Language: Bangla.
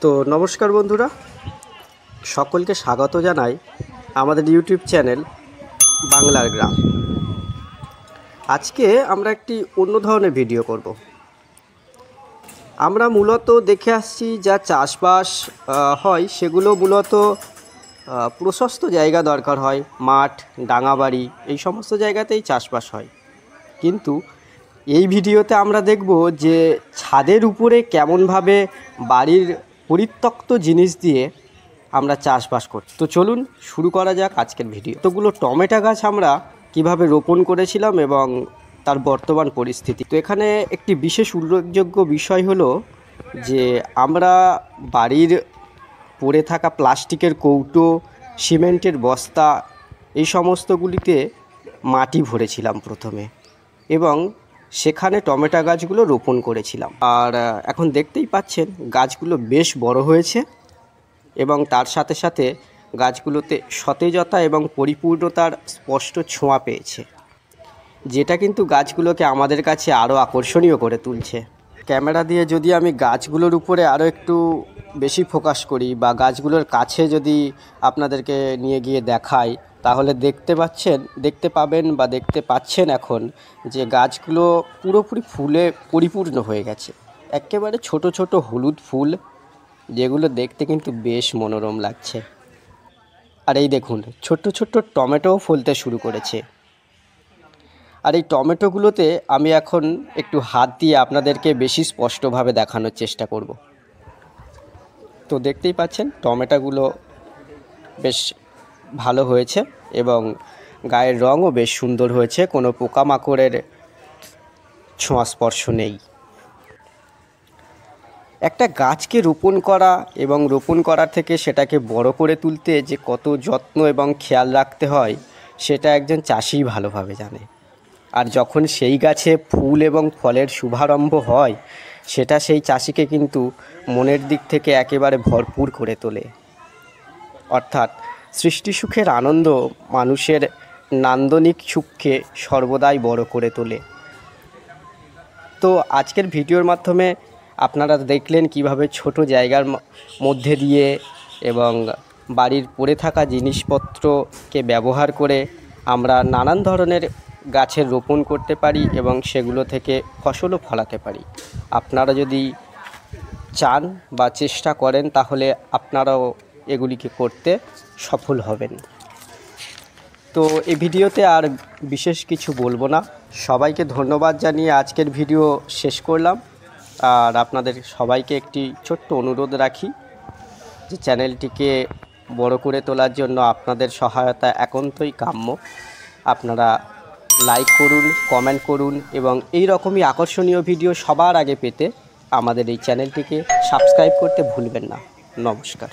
তো নমস্কার বন্ধুরা, সকলকে স্বাগত জানাই আমাদের ইউটিউব চ্যানেল বাংলার গ্রাম। আজকে আমরা একটি অন্য ধরনের ভিডিও করব। আমরা মূলত দেখে আসছি যা চাষবাস হয় সেগুলো মূলত প্রশস্ত জায়গা দরকার হয়, মাঠ, ডাঙাবাড়ি এই সমস্ত জায়গাতেই চাষবাস হয়। কিন্তু এই ভিডিওতে আমরা দেখব যে ছাদের উপরে কেমনভাবে বাড়ির পরিত্যক্ত জিনিস দিয়ে আমরা চাষবাস করি। তো চলুন শুরু করা যাক আজকের ভিডিও। এতগুলো টমেটো গাছ আমরা কিভাবে রোপণ করেছিলাম এবং তার বর্তমান পরিস্থিতি। তো এখানে একটি বিশেষ উল্লেখযোগ্য বিষয় হলো যে আমরা বাড়ির পড়ে থাকা প্লাস্টিকের কৌটো, সিমেন্টের বস্তা এই সমস্তগুলিতে মাটি ভরেছিলাম প্রথমে এবং সেখানে টমেটো গাছগুলো রোপণ করেছিলাম। আর এখন দেখতেই পাচ্ছেন গাছগুলো বেশ বড় হয়েছে এবং তার সাথে সাথে গাছগুলোতে সতেজতা এবং পরিপূর্ণতার স্পষ্ট ছোঁয়া পেয়েছে, যেটা কিন্তু গাছগুলোকে আমাদের কাছে আরও আকর্ষণীয় করে তুলছে। ক্যামেরা দিয়ে যদি আমি গাছগুলোর উপরে আরও একটু বেশি ফোকাস করি বা গাছগুলোর কাছে যদি আপনাদেরকে নিয়ে গিয়ে দেখাই, তাহলে দেখতে পাচ্ছেন এখন যে গাছগুলো পুরোপুরি ফুলে পরিপূর্ণ হয়ে গেছে। একেবারে ছোট ছোট হলুদ ফুল, যেগুলো দেখতে কিন্তু বেশ মনোরম লাগছে। আর এই দেখুন, ছোট্ট ছোট্ট টমেটোও ফলতে শুরু করেছে। আর এই টমেটোগুলোতে আমি এখন একটু হাত দিয়ে আপনাদেরকে বেশি স্পষ্টভাবে দেখানোর চেষ্টা করব। তো দেখতেই পাচ্ছেন টমেটোগুলো বেশ ভালো হয়েছে এবং গায়ের রঙও বেশ সুন্দর হয়েছে, কোনো পোকামাকড়ের ছোঁয়া স্পর্শ নেই। একটা গাছকে রোপণ করা এবং রোপণ করা থেকে সেটাকে বড় করে তুলতে যে কত যত্ন এবং খেয়াল রাখতে হয় সেটা একজন চাষিই ভালোভাবে জানে। আর যখন সেই গাছে ফুল এবং ফলের শুভারম্ভ হয়, সেটা সেই চাষিকে কিন্তু মনের দিক থেকে একেবারে ভরপুর করে তোলে। অর্থাৎ সৃষ্টি সুখের আনন্দ মানুষের নান্দনিক সুখকে সর্বদাই বড় করে তোলে। তো আজকের ভিডিওর মাধ্যমে আপনারা দেখলেন কিভাবে ছোট জায়গার মধ্যে দিয়ে এবং বাড়ির পড়ে থাকা জিনিসপত্রকে ব্যবহার করে আমরা নানান ধরনের গাছের রোপণ করতে পারি এবং সেগুলো থেকে ফসলও ফলাতে পারি। আপনারা যদি চান বা চেষ্টা করেন তাহলে আপনারাও এগুলিকে করতে সফল হবেন। তো এই ভিডিওতে আর বিশেষ কিছু বলবো না। সবাইকে ধন্যবাদ জানিয়ে আজকের ভিডিও শেষ করলাম। আর আপনাদের সবাইকে একটি ছোট্ট অনুরোধ রাখি যে চ্যানেলটিকে বড় করে তোলার জন্য আপনাদের সহায়তা একান্তই কাম্য। আপনারা লাইক করুন, কমেন্ট করুন এবং এই রকমই আকর্ষণীয় ভিডিও সবার আগে পেতে আমাদের এই চ্যানেলটিকে সাবস্ক্রাইব করতে ভুলবেন না। নমস্কার।